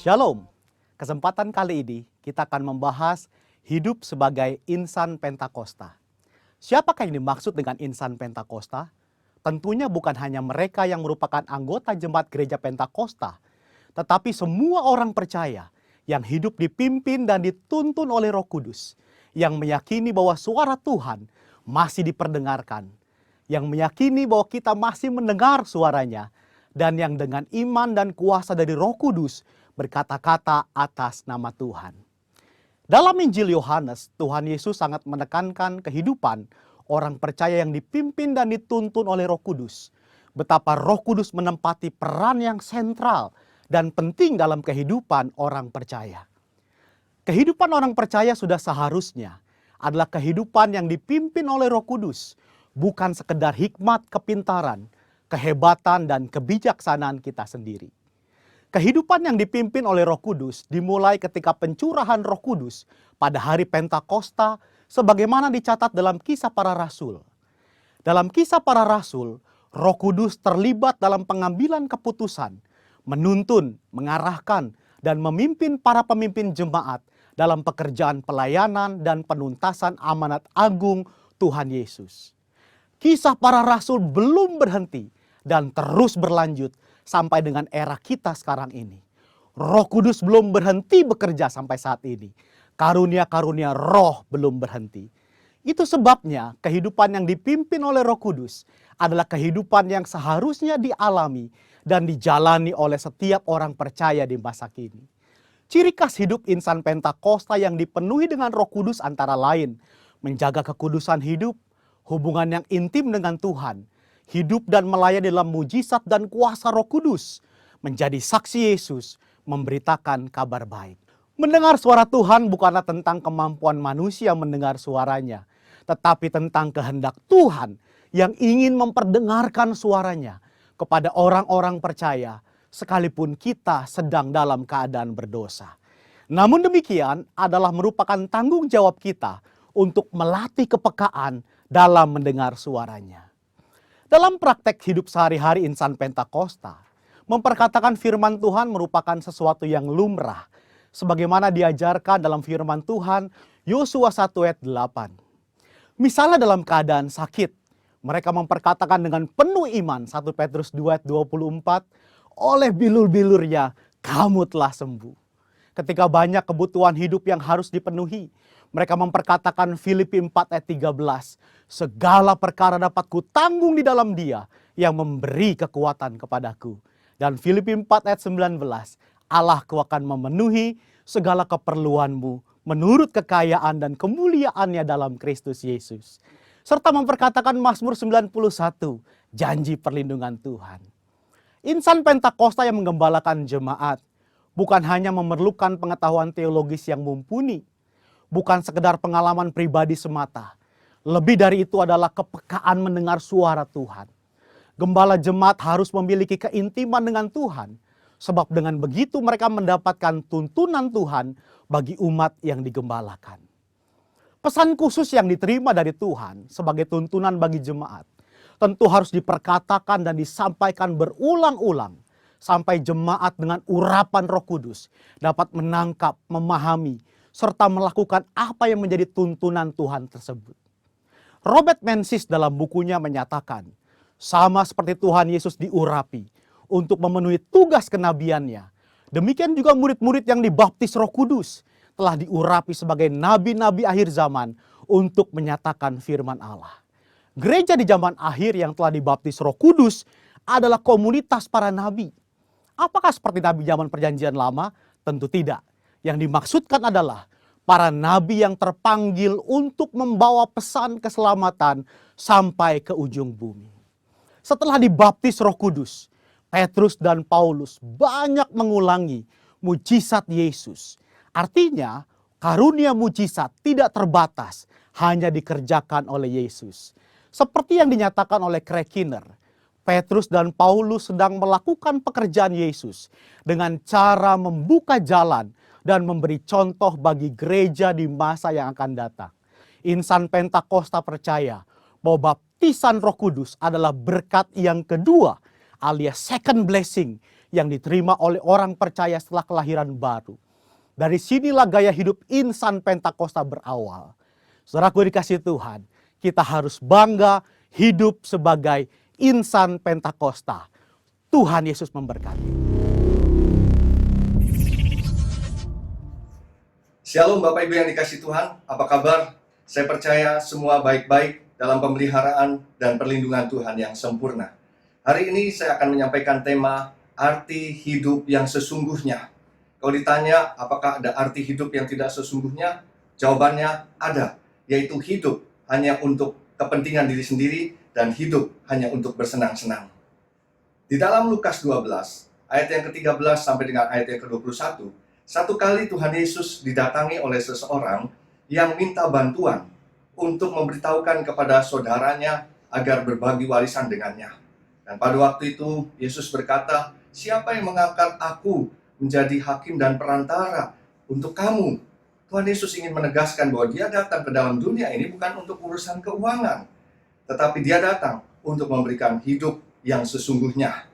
Shalom. Kesempatan kali ini kita akan membahas hidup sebagai insan Pentakosta. Siapakah yang dimaksud dengan insan Pentakosta? Tentunya bukan hanya mereka yang merupakan anggota jemaat gereja Pentakosta, tetapi semua orang percaya yang hidup dipimpin dan dituntun oleh Roh Kudus, yang meyakini bahwa suara Tuhan masih diperdengarkan, yang meyakini bahwa kita masih mendengar suaranya, dan yang dengan iman dan kuasa dari Roh Kudus berkata-kata atas nama Tuhan. Dalam Injil Yohanes, Tuhan Yesus sangat menekankan kehidupan orang percaya yang dipimpin dan dituntun oleh Roh Kudus. Betapa Roh Kudus menempati peran yang sentral dan penting dalam kehidupan orang percaya. Kehidupan orang percaya sudah seharusnya adalah kehidupan yang dipimpin oleh Roh Kudus, bukan sekedar hikmat, kepintaran, kehebatan, dan kebijaksanaan kita sendiri. Kehidupan yang dipimpin oleh Roh Kudus dimulai ketika pencurahan Roh Kudus pada hari Pentakosta sebagaimana dicatat dalam Kisah Para Rasul. Dalam Kisah Para Rasul, Roh Kudus terlibat dalam pengambilan keputusan, menuntun, mengarahkan, dan memimpin para pemimpin jemaat dalam pekerjaan pelayanan dan penuntasan amanat agung Tuhan Yesus. Kisah Para Rasul belum berhenti dan terus berlanjut sampai dengan era kita sekarang ini. Roh Kudus belum berhenti bekerja sampai saat ini. Karunia-karunia roh belum berhenti. Itu sebabnya kehidupan yang dipimpin oleh Roh Kudus adalah kehidupan yang seharusnya dialami dan dijalani oleh setiap orang percaya di masa kini. Ciri khas hidup insan Pentakosta yang dipenuhi dengan Roh Kudus antara lain menjaga kekudusan hidup, hubungan yang intim dengan Tuhan, hidup dan melayani dalam mujizat dan kuasa Roh Kudus, menjadi saksi Yesus, memberitakan kabar baik. Mendengar suara Tuhan bukanlah tentang kemampuan manusia mendengar suaranya, tetapi tentang kehendak Tuhan yang ingin memperdengarkan suaranya kepada orang-orang percaya, sekalipun kita sedang dalam keadaan berdosa. Namun demikian adalah merupakan tanggung jawab kita untuk melatih kepekaan dalam mendengar suaranya. Dalam praktek hidup sehari-hari insan Pentakosta, memperkatakan firman Tuhan merupakan sesuatu yang lumrah, sebagaimana diajarkan dalam firman Tuhan Yosua 1 ayat 8. Misalnya dalam keadaan sakit, mereka memperkatakan dengan penuh iman 1 Petrus 2 ayat 24, oleh bilur-bilurnya kamu telah sembuh. Ketika banyak kebutuhan hidup yang harus dipenuhi, mereka memperkatakan Filipi 4 ayat 13, segala perkara dapat kutanggung di dalam Dia yang memberi kekuatan kepadaku. Dan Filipi 4 ayat 19, Allahku akan memenuhi segala keperluanmu menurut kekayaan dan kemuliaannya dalam Kristus Yesus. Serta memperkatakan Mazmur 91, janji perlindungan Tuhan. Insan Pentakosta yang menggembalakan jemaat bukan hanya memerlukan pengetahuan teologis yang mumpuni, bukan sekedar pengalaman pribadi semata. Lebih dari itu adalah kepekaan mendengar suara Tuhan. Gembala jemaat harus memiliki keintiman dengan Tuhan, sebab dengan begitu mereka mendapatkan tuntunan Tuhan bagi umat yang digembalakan. Pesan khusus yang diterima dari Tuhan sebagai tuntunan bagi jemaat tentu harus diperkatakan dan disampaikan berulang-ulang sampai jemaat dengan urapan Roh Kudus dapat menangkap, memahami, serta melakukan apa yang menjadi tuntunan Tuhan tersebut. Robert Menzies dalam bukunya menyatakan, sama seperti Tuhan Yesus diurapi untuk memenuhi tugas kenabiannya, demikian juga murid-murid yang dibaptis Roh Kudus telah diurapi sebagai nabi-nabi akhir zaman untuk menyatakan firman Allah. Gereja di zaman akhir yang telah dibaptis Roh Kudus adalah komunitas para nabi. Apakah seperti nabi zaman Perjanjian Lama? Tentu tidak. Yang dimaksudkan adalah para nabi yang terpanggil untuk membawa pesan keselamatan sampai ke ujung bumi. Setelah dibaptis Roh Kudus, Petrus dan Paulus banyak mengulangi mujizat Yesus. Artinya, karunia mujizat tidak terbatas, hanya dikerjakan oleh Yesus. Seperti yang dinyatakan oleh Craig Keener, Petrus dan Paulus sedang melakukan pekerjaan Yesus dengan cara membuka jalan dan memberi contoh bagi gereja di masa yang akan datang. Insan Pentakosta percaya bahwa baptisan Roh Kudus adalah berkat yang kedua alias second blessing yang diterima oleh orang percaya setelah kelahiran baru. Dari sinilah gaya hidup insan Pentakosta berawal. Saudaraku dikasih Tuhan, kita harus bangga hidup sebagai insan Pentakosta. Tuhan Yesus memberkati. Shalom Bapak Ibu yang dikasih Tuhan, apa kabar? Saya percaya semua baik-baik dalam pemeliharaan dan perlindungan Tuhan yang sempurna. Hari ini saya akan menyampaikan tema arti hidup yang sesungguhnya. Kalau ditanya apakah ada arti hidup yang tidak sesungguhnya, jawabannya ada, yaitu hidup hanya untuk kepentingan diri sendiri dan hidup hanya untuk bersenang-senang. Di dalam Lukas 12, ayat yang ke-13 sampai dengan ayat yang ke-21, satu kali Tuhan Yesus didatangi oleh seseorang yang minta bantuan untuk memberitahukan kepada saudaranya agar berbagi warisan dengannya. Dan pada waktu itu Yesus berkata, "Siapa yang mengangkat aku menjadi hakim dan perantara untuk kamu?" Tuhan Yesus ingin menegaskan bahwa dia datang ke dalam dunia ini bukan untuk urusan keuangan, tetapi dia datang untuk memberikan hidup yang sesungguhnya.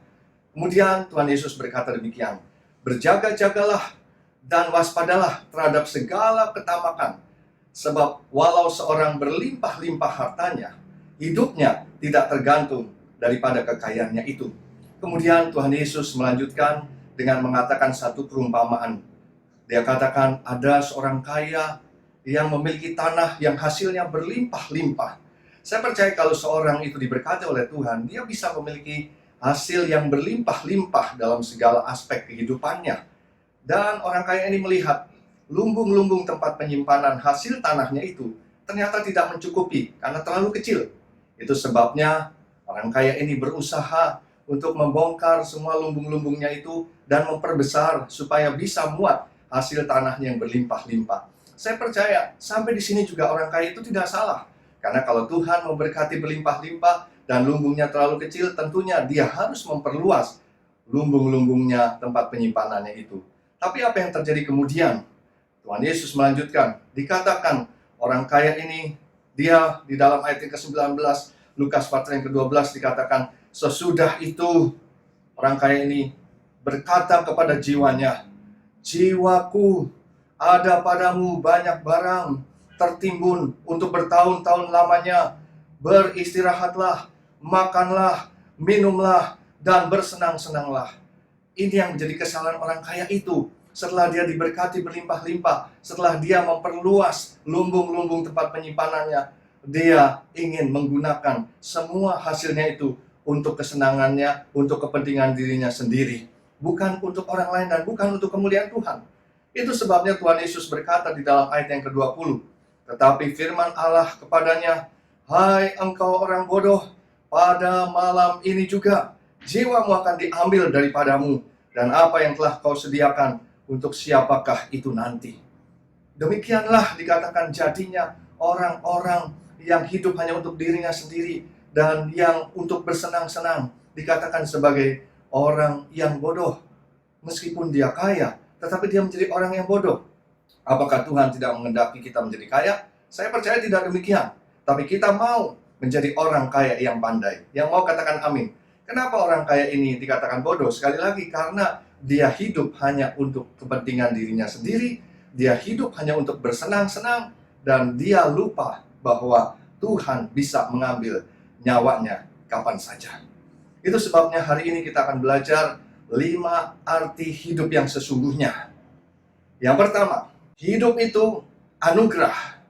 Kemudian Tuhan Yesus berkata demikian, "Berjaga-jagalah dan waspadalah terhadap segala ketamakan, sebab walau seorang berlimpah-limpah hartanya, hidupnya tidak tergantung daripada kekayaannya itu." Kemudian Tuhan Yesus melanjutkan dengan mengatakan satu perumpamaan. Dia katakan ada seorang kaya yang memiliki tanah yang hasilnya berlimpah-limpah. Saya percaya kalau seorang itu diberkati oleh Tuhan, dia bisa memiliki hasil yang berlimpah-limpah dalam segala aspek kehidupannya. Dan orang kaya ini melihat lumbung-lumbung tempat penyimpanan hasil tanahnya itu ternyata tidak mencukupi karena terlalu kecil. Itu sebabnya orang kaya ini berusaha untuk membongkar semua lumbung-lumbungnya itu dan memperbesar supaya bisa muat hasil tanahnya yang berlimpah-limpah. Saya percaya sampai di sini juga orang kaya itu tidak salah. Karena kalau Tuhan memberkati berlimpah-limpah dan lumbungnya terlalu kecil, tentunya dia harus memperluas lumbung-lumbungnya tempat penyimpanannya itu. Tapi apa yang terjadi kemudian? Tuhan Yesus melanjutkan, dikatakan orang kaya ini, dia di dalam ayat yang ke-19, Lukas pasal yang ke-12 dikatakan, sesudah itu orang kaya ini berkata kepada jiwanya, "Jiwaku, ada padamu banyak barang tertimbun untuk bertahun-tahun lamanya. Beristirahatlah, makanlah, minumlah, dan bersenang-senanglah." Ini yang menjadi kesalahan orang kaya itu. Setelah dia diberkati berlimpah-limpah, setelah dia memperluas lumbung-lumbung tempat penyimpanannya, dia ingin menggunakan semua hasilnya itu untuk kesenangannya, untuk kepentingan dirinya sendiri. Bukan untuk orang lain dan bukan untuk kemuliaan Tuhan. Itu sebabnya Tuhan Yesus berkata di dalam ayat yang ke-20, "Tetapi firman Allah kepadanya, hai engkau orang bodoh, pada malam ini juga jiwamu akan diambil daripadamu, dan apa yang telah kau sediakan untuk siapakah itu nanti?" Demikianlah dikatakan jadinya orang-orang yang hidup hanya untuk dirinya sendiri dan yang untuk bersenang-senang, dikatakan sebagai orang yang bodoh. Meskipun dia kaya, tetapi dia menjadi orang yang bodoh. Apakah Tuhan tidak menghendaki kita menjadi kaya? Saya percaya tidak demikian. Tapi kita mau menjadi orang kaya yang pandai. Yang mau katakan amin. Kenapa orang kaya ini dikatakan bodoh? Sekali lagi, karena dia hidup hanya untuk kepentingan dirinya sendiri, dia hidup hanya untuk bersenang-senang, dan dia lupa bahwa Tuhan bisa mengambil nyawanya kapan saja. Itu sebabnya hari ini kita akan belajar 5 arti hidup yang sesungguhnya. Yang pertama, hidup itu anugerah.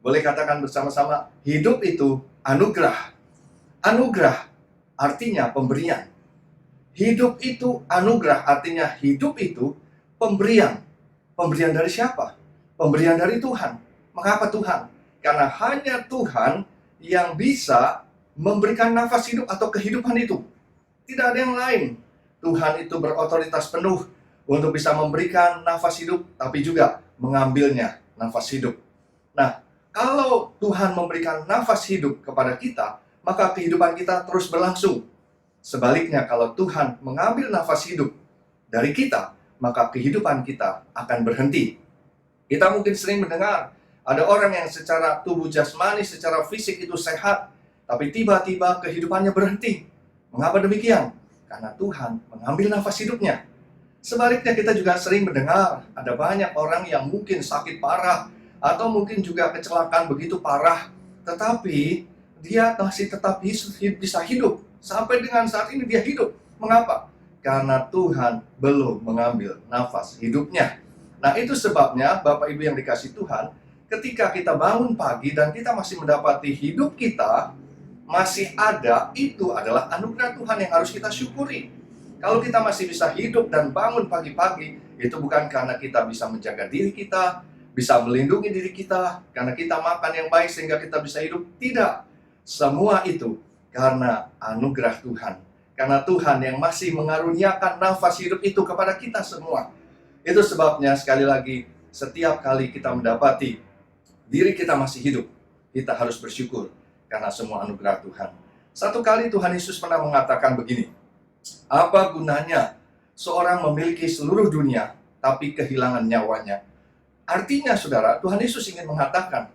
Boleh katakan bersama-sama, hidup itu anugerah. Anugerah artinya pemberian. Hidup itu anugerah, artinya hidup itu pemberian. Pemberian dari siapa? Pemberian dari Tuhan. Mengapa Tuhan? Karena hanya Tuhan yang bisa memberikan nafas hidup atau kehidupan itu. Tidak ada yang lain. Tuhan itu berotoritas penuh untuk bisa memberikan nafas hidup, tapi juga mengambilnya nafas hidup. Nah, kalau Tuhan memberikan nafas hidup kepada kita, maka kehidupan kita terus berlangsung. Sebaliknya, kalau Tuhan mengambil nafas hidup dari kita, maka kehidupan kita akan berhenti. Kita mungkin sering mendengar, ada orang yang secara tubuh jasmani, secara fisik itu sehat, tapi tiba-tiba kehidupannya berhenti. Mengapa demikian? Karena Tuhan mengambil nafas hidupnya. Sebaliknya kita juga sering mendengar ada banyak orang yang mungkin sakit parah atau mungkin juga kecelakaan begitu parah, tetapi dia masih tetap bisa hidup. Sampai dengan saat ini dia hidup. Mengapa? Karena Tuhan belum mengambil nafas hidupnya. Nah, itu sebabnya Bapak Ibu yang dikasih Tuhan, ketika kita bangun pagi dan kita masih mendapati hidup kita masih ada, itu adalah anugerah Tuhan yang harus kita syukuri. Kalau kita masih bisa hidup dan bangun pagi-pagi, itu bukan karena kita bisa menjaga diri kita, bisa melindungi diri kita, karena kita makan yang baik sehingga kita bisa hidup. Tidak. Semua itu karena anugerah Tuhan. Karena Tuhan yang masih mengaruniakan nafas hidup itu kepada kita semua. Itu sebabnya sekali lagi, setiap kali kita mendapati diri kita masih hidup, kita harus bersyukur karena semua anugerah Tuhan. Satu kali Tuhan Yesus pernah mengatakan begini, apa gunanya seorang memiliki seluruh dunia, tapi kehilangan nyawanya? Artinya, saudara, Tuhan Yesus ingin mengatakan,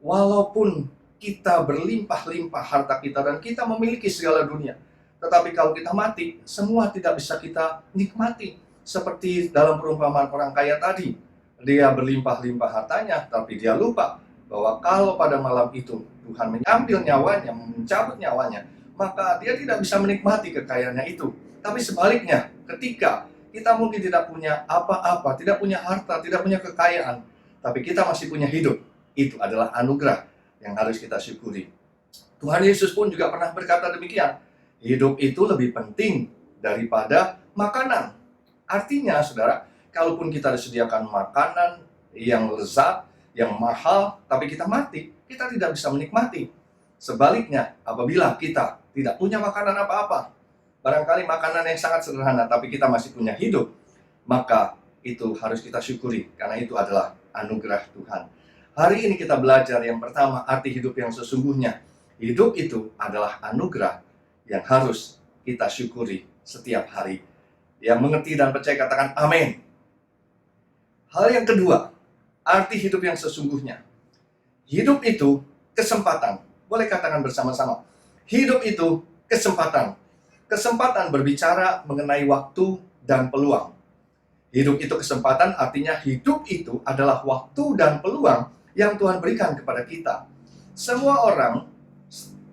walaupun kita berlimpah-limpah harta kita dan kita memiliki segala dunia, tetapi kalau kita mati, semua tidak bisa kita nikmati. Seperti dalam perumpamaan orang kaya tadi, dia berlimpah-limpah hartanya, tapi dia lupa bahwa kalau pada malam itu Tuhan mengambil nyawanya, mencabut nyawanya, maka dia tidak bisa menikmati kekayaannya itu. Tapi sebaliknya, ketika kita mungkin tidak punya apa-apa, tidak punya harta, tidak punya kekayaan, tapi kita masih punya hidup, itu adalah anugerah yang harus kita syukuri. Tuhan Yesus pun juga pernah berkata demikian, hidup itu lebih penting daripada makanan. Artinya, saudara, kalaupun kita disediakan makanan yang lezat, yang mahal, tapi kita mati, kita tidak bisa menikmati. Sebaliknya, apabila kita tidak punya makanan apa-apa, barangkali makanan yang sangat sederhana, tapi kita masih punya hidup, maka itu harus kita syukuri, karena itu adalah anugerah Tuhan. Hari ini kita belajar yang pertama, arti hidup yang sesungguhnya. Hidup itu adalah anugerah yang harus kita syukuri setiap hari. Yang mengerti dan percaya katakan amin. Hal yang kedua, arti hidup yang sesungguhnya. Hidup itu kesempatan. Boleh katakan bersama-sama. Hidup itu kesempatan. Kesempatan berbicara mengenai waktu dan peluang. Hidup itu kesempatan, artinya hidup itu adalah waktu dan peluang yang Tuhan berikan kepada kita. Semua orang,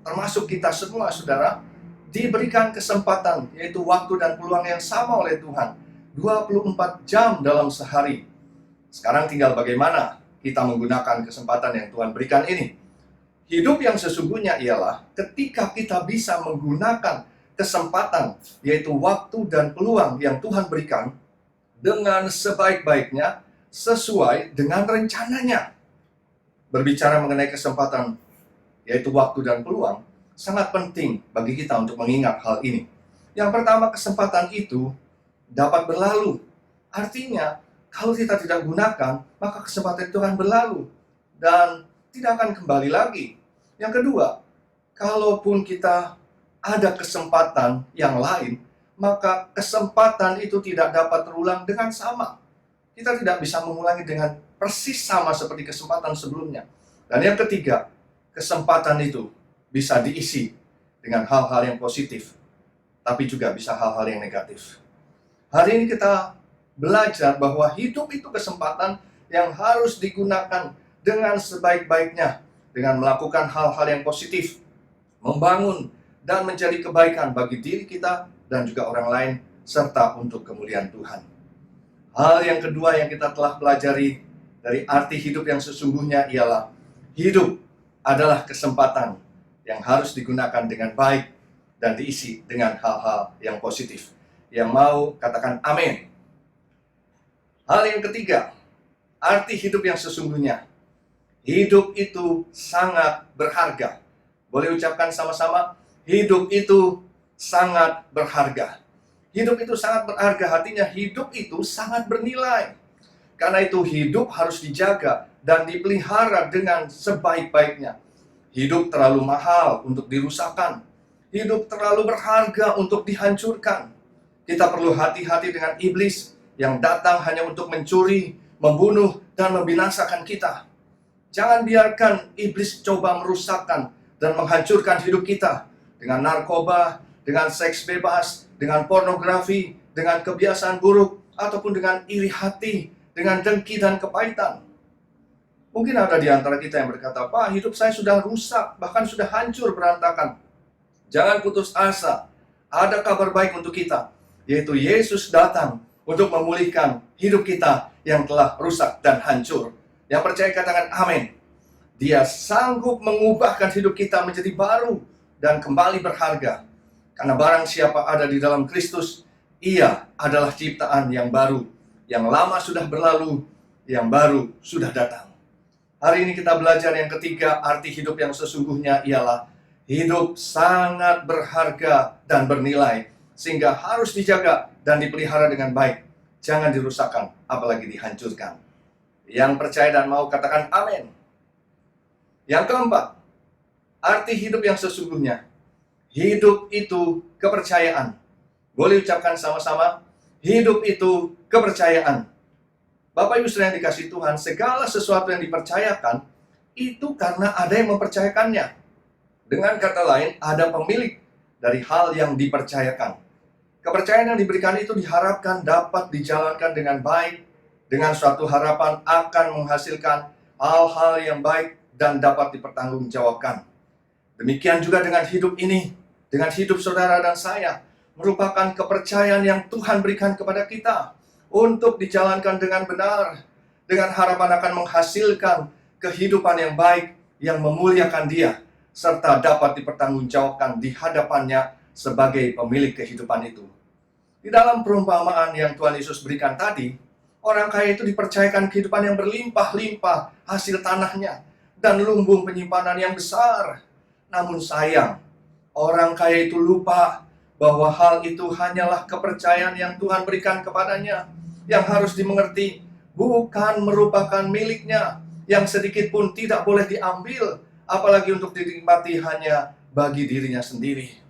termasuk kita semua, saudara, diberikan kesempatan, yaitu waktu dan peluang yang sama oleh Tuhan. 24 jam dalam sehari. Sekarang tinggal bagaimana kita menggunakan kesempatan yang Tuhan berikan ini. Hidup yang sesungguhnya ialah ketika kita bisa menggunakan kesempatan, yaitu waktu dan peluang yang Tuhan berikan dengan sebaik-baiknya, sesuai dengan rencananya. Berbicara mengenai kesempatan, yaitu waktu dan peluang, sangat penting bagi kita untuk mengingat hal ini. Yang pertama, kesempatan itu dapat berlalu. Artinya, kalau kita tidak gunakan, maka kesempatan itu akan berlalu dan tidak akan kembali lagi. Yang kedua, kalaupun kita ada kesempatan yang lain, maka kesempatan itu tidak dapat terulang dengan sama. Kita tidak bisa mengulangi dengan persis sama seperti kesempatan sebelumnya. Dan yang ketiga, kesempatan itu bisa diisi dengan hal-hal yang positif, tapi juga bisa hal-hal yang negatif. Hari ini kita belajar bahwa hidup itu kesempatan yang harus digunakan dengan sebaik-baiknya, dengan melakukan hal-hal yang positif, membangun dan menjadi kebaikan bagi diri kita dan juga orang lain, serta untuk kemuliaan Tuhan. Hal yang kedua yang kita telah pelajari dari arti hidup yang sesungguhnya ialah hidup adalah kesempatan yang harus digunakan dengan baik dan diisi dengan hal-hal yang positif. Yang mau katakan amin. Hal yang ketiga, arti hidup yang sesungguhnya. Hidup itu sangat berharga. Boleh ucapkan sama-sama, hidup itu sangat berharga. Hidup itu sangat berharga, artinya hidup itu sangat bernilai. Karena itu hidup harus dijaga dan dipelihara dengan sebaik-baiknya. Hidup terlalu mahal untuk dirusakkan. Hidup terlalu berharga untuk dihancurkan. Kita perlu hati-hati dengan iblis yang datang hanya untuk mencuri, membunuh, dan membinasakan kita. Jangan biarkan iblis coba merusakkan dan menghancurkan hidup kita dengan narkoba, dengan seks bebas, dengan pornografi, dengan kebiasaan buruk, ataupun dengan iri hati, dengan dengki dan kepahitan. Mungkin ada di antara kita yang berkata, "Pak, hidup saya sudah rusak, bahkan sudah hancur berantakan." Jangan putus asa. Ada kabar baik untuk kita, yaitu Yesus datang untuk memulihkan hidup kita yang telah rusak dan hancur. Yang percaya katakan amin. Dia sanggup mengubahkan hidup kita menjadi baru dan kembali berharga. Karena barang siapa ada di dalam Kristus, ia adalah ciptaan yang baru. Yang lama sudah berlalu, yang baru sudah datang. Hari ini kita belajar yang ketiga, arti hidup yang sesungguhnya ialah hidup sangat berharga dan bernilai, sehingga harus dijaga dan dipelihara dengan baik. Jangan dirusakkan, apalagi dihancurkan. Yang percaya dan mau katakan amin. Yang keempat, arti hidup yang sesungguhnya. Hidup itu kepercayaan. Boleh ucapkan sama-sama, hidup itu kepercayaan. Bapak Ibu Saudara yang dikasihi Tuhan, segala sesuatu yang dipercayakan, itu karena ada yang mempercayakannya. Dengan kata lain, ada pemilik dari hal yang dipercayakan. Kepercayaan yang diberikan itu diharapkan dapat dijalankan dengan baik, dengan suatu harapan akan menghasilkan hal-hal yang baik dan dapat dipertanggungjawabkan. Demikian juga dengan hidup ini, dengan hidup saudara dan saya, merupakan kepercayaan yang Tuhan berikan kepada kita untuk dijalankan dengan benar, dengan harapan akan menghasilkan kehidupan yang baik, yang memuliakan Dia, serta dapat dipertanggungjawabkan di hadapannya sebagai pemilik kehidupan itu. Di dalam perumpamaan yang Tuhan Yesus berikan tadi, orang kaya itu dipercayakan kehidupan yang berlimpah-limpah hasil tanahnya dan lumbung penyimpanan yang besar. Namun sayang, orang kaya itu lupa bahwa hal itu hanyalah kepercayaan yang Tuhan berikan kepadanya, yang harus dimengerti bukan merupakan miliknya, yang sedikit pun tidak boleh diambil, apalagi untuk dinikmati hanya bagi dirinya sendiri.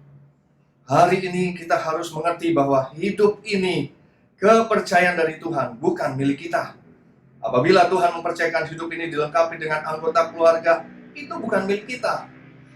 Hari ini kita harus mengerti bahwa hidup ini kepercayaan dari Tuhan, bukan milik kita. Apabila Tuhan mempercayakan hidup ini dilengkapi dengan anggota keluarga, itu bukan milik kita.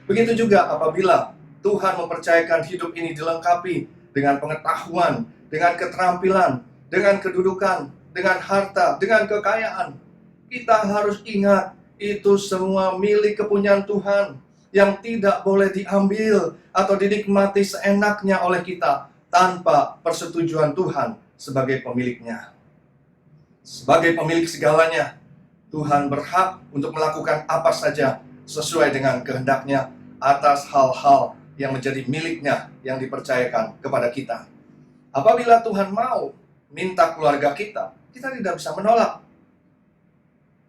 Begitu juga apabila Tuhan mempercayakan hidup ini dilengkapi dengan pengetahuan, dengan keterampilan, dengan kedudukan, dengan harta, dengan kekayaan. Kita harus ingat, itu semua milik kepunyaan Tuhan yang tidak boleh diambil atau dinikmati seenaknya oleh kita tanpa persetujuan Tuhan sebagai pemiliknya. Sebagai pemilik segalanya, Tuhan berhak untuk melakukan apa saja sesuai dengan kehendaknya atas hal-hal yang menjadi miliknya yang dipercayakan kepada kita. Apabila Tuhan mau minta keluarga kita, kita tidak bisa menolak.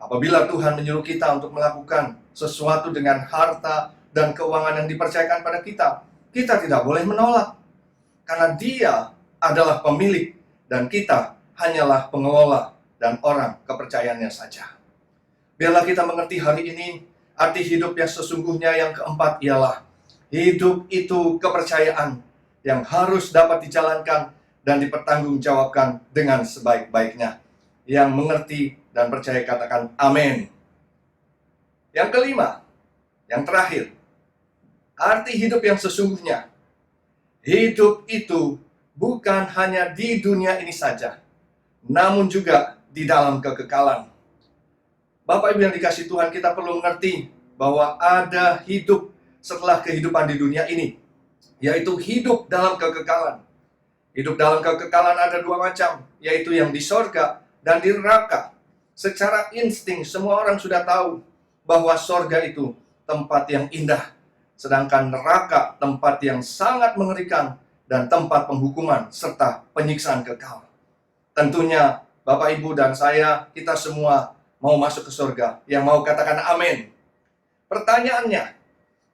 Apabila Tuhan menyuruh kita untuk melakukan sesuatu dengan harta dan keuangan yang dipercayakan pada kita, kita tidak boleh menolak. Karena Dia adalah pemilik dan kita hanyalah pengelola dan orang kepercayaannya saja. Biarlah kita mengerti hari ini, arti hidup yang sesungguhnya yang keempat ialah hidup itu kepercayaan yang harus dapat dijalankan dan dipertanggungjawabkan dengan sebaik-baiknya. Yang mengerti dan percaya katakan amin. Yang kelima, yang terakhir, arti hidup yang sesungguhnya. Hidup itu bukan hanya di dunia ini saja, namun juga di dalam kekekalan. Bapak Ibu yang dikasihi Tuhan, kita perlu mengerti bahwa ada hidup setelah kehidupan di dunia ini, yaitu hidup dalam kekekalan. Hidup dalam kekekalan ada dua macam, yaitu yang di sorga dan di neraka. Secara insting semua orang sudah tahu bahwa sorga itu tempat yang indah, sedangkan neraka tempat yang sangat mengerikan dan tempat penghukuman serta penyiksaan kekal. Tentunya Bapak Ibu dan saya, kita semua mau masuk ke sorga. Yang mau katakan amin. Pertanyaannya,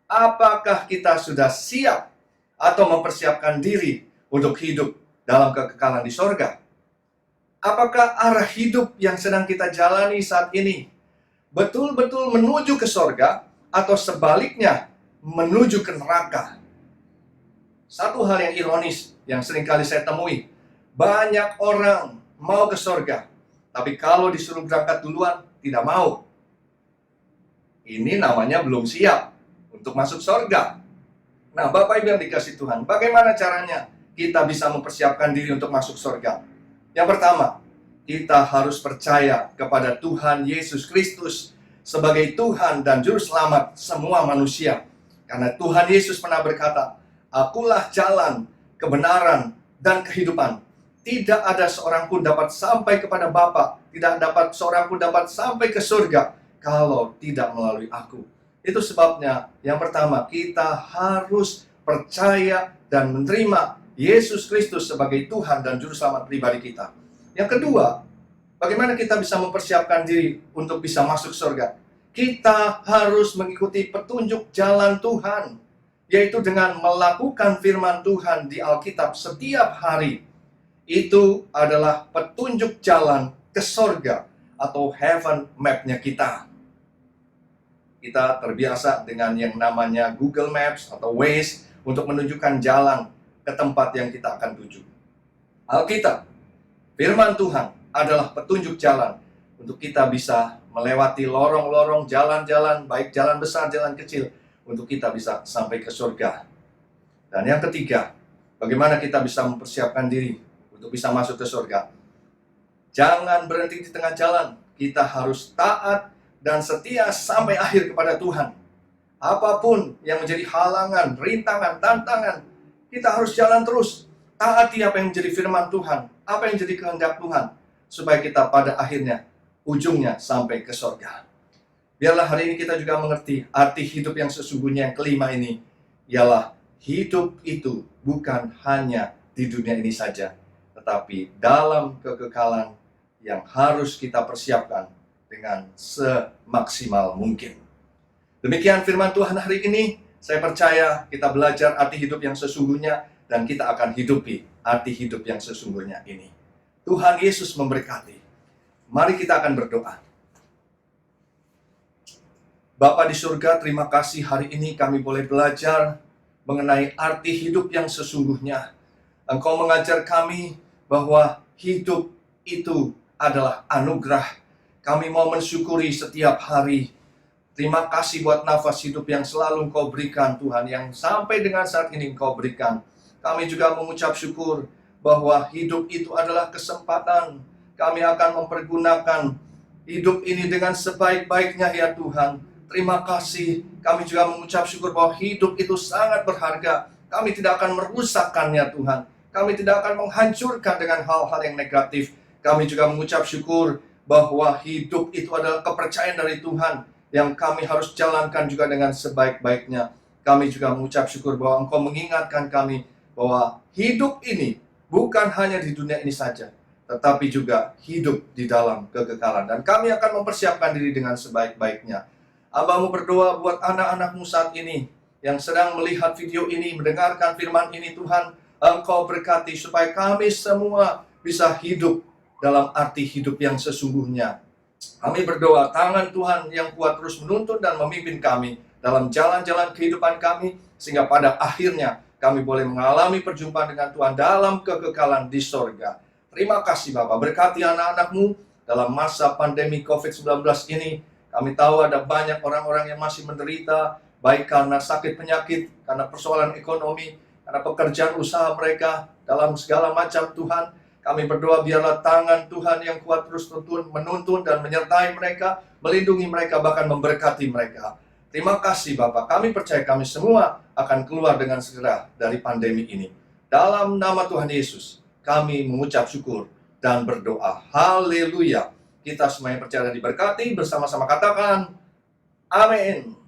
apakah kita sudah siap atau mempersiapkan diri untuk hidup dalam kekekalan di sorga? Apakah arah hidup yang sedang kita jalani saat ini betul-betul menuju ke sorga atau sebaliknya menuju ke neraka? Satu hal yang ironis yang seringkali saya temui, banyak orang mau ke sorga, tapi kalau disuruh berangkat duluan tidak mau. Ini namanya belum siap untuk masuk sorga. Nah, Bapak Ibu yang dikasih Tuhan, bagaimana caranya kita bisa mempersiapkan diri untuk masuk surga? Yang pertama, kita harus percaya kepada Tuhan Yesus Kristus sebagai Tuhan dan Juru Selamat semua manusia. Karena Tuhan Yesus pernah berkata, "Akulah jalan, kebenaran, dan kehidupan. Tidak ada seorang pun dapat sampai kepada Bapa, tidak dapat seorang pun dapat sampai ke surga kalau tidak melalui aku." Itu sebabnya yang pertama, kita harus percaya dan menerima Yesus Kristus sebagai Tuhan dan Juru Selamat pribadi kita. Yang kedua, bagaimana kita bisa mempersiapkan diri untuk bisa masuk surga? Kita harus mengikuti petunjuk jalan Tuhan, yaitu dengan melakukan firman Tuhan di Alkitab setiap hari. Itu adalah petunjuk jalan ke surga atau heaven map-nya kita. Kita terbiasa dengan yang namanya Google Maps atau Waze untuk menunjukkan jalan ke tempat yang kita akan tuju. Alkitab, firman Tuhan adalah petunjuk jalan untuk kita bisa melewati lorong-lorong, jalan-jalan, baik jalan besar, jalan kecil, untuk kita bisa sampai ke surga. Dan yang ketiga, bagaimana kita bisa mempersiapkan diri untuk bisa masuk ke surga? Jangan berhenti di tengah jalan. Kita harus taat dan setia sampai akhir kepada Tuhan. Apapun yang menjadi halangan, rintangan, tantangan, kita harus jalan terus. Taati apa yang menjadi firman Tuhan, apa yang menjadi kehendak Tuhan, supaya kita pada akhirnya, ujungnya sampai ke surga. Biarlah hari ini kita juga mengerti arti hidup yang sesungguhnya yang kelima ini, ialah hidup itu bukan hanya di dunia ini saja, tetapi dalam kekekalan yang harus kita persiapkan dengan semaksimal mungkin. Demikian firman Tuhan hari ini. Saya percaya kita belajar arti hidup yang sesungguhnya dan kita akan hidupi arti hidup yang sesungguhnya ini. Tuhan Yesus memberkati. Mari kita akan berdoa. Bapa di surga, terima kasih hari ini kami boleh belajar mengenai arti hidup yang sesungguhnya. Engkau mengajar kami bahwa hidup itu adalah anugerah. Kami mau mensyukuri setiap hari. Terima kasih buat nafas hidup yang selalu Engkau berikan Tuhan, yang sampai dengan saat ini Engkau berikan. Kami juga mengucap syukur bahwa hidup itu adalah kesempatan. Kami akan mempergunakan hidup ini dengan sebaik-baiknya ya Tuhan. Terima kasih. Kami juga mengucap syukur bahwa hidup itu sangat berharga. Kami tidak akan merusakkannya Tuhan. Kami tidak akan menghancurkan dengan hal-hal yang negatif. Kami juga mengucap syukur bahwa hidup itu adalah kepercayaan dari Tuhan yang kami harus jalankan juga dengan sebaik-baiknya. Kami juga mengucap syukur bahwa Engkau mengingatkan kami bahwa hidup ini bukan hanya di dunia ini saja, tetapi juga hidup di dalam kekekalan. Dan kami akan mempersiapkan diri dengan sebaik-baiknya. Hamba-Mu berdoa buat anak-anak-Mu saat ini yang sedang melihat video ini, mendengarkan firman ini, Tuhan, Engkau berkati supaya kami semua bisa hidup dalam arti hidup yang sesungguhnya. Kami berdoa tangan Tuhan yang kuat terus menuntun dan memimpin kami dalam jalan-jalan kehidupan kami, sehingga pada akhirnya kami boleh mengalami perjumpaan dengan Tuhan dalam kekekalan di sorga. Terima kasih Bapak, berkati anak-anak-Mu dalam masa pandemi COVID-19 ini. Kami tahu ada banyak orang-orang yang masih menderita, baik karena sakit penyakit, karena persoalan ekonomi, karena pekerjaan usaha mereka, dalam segala macam Tuhan. Kami berdoa biarlah tangan Tuhan yang kuat terus menuntun dan menyertai mereka, melindungi mereka, bahkan memberkati mereka. Terima kasih Bapak, kami percaya kami semua akan keluar dengan segera dari pandemi ini. Dalam nama Tuhan Yesus, kami mengucap syukur dan berdoa. Haleluya. Kita semuanya percaya dan diberkati, bersama-sama katakan, amin.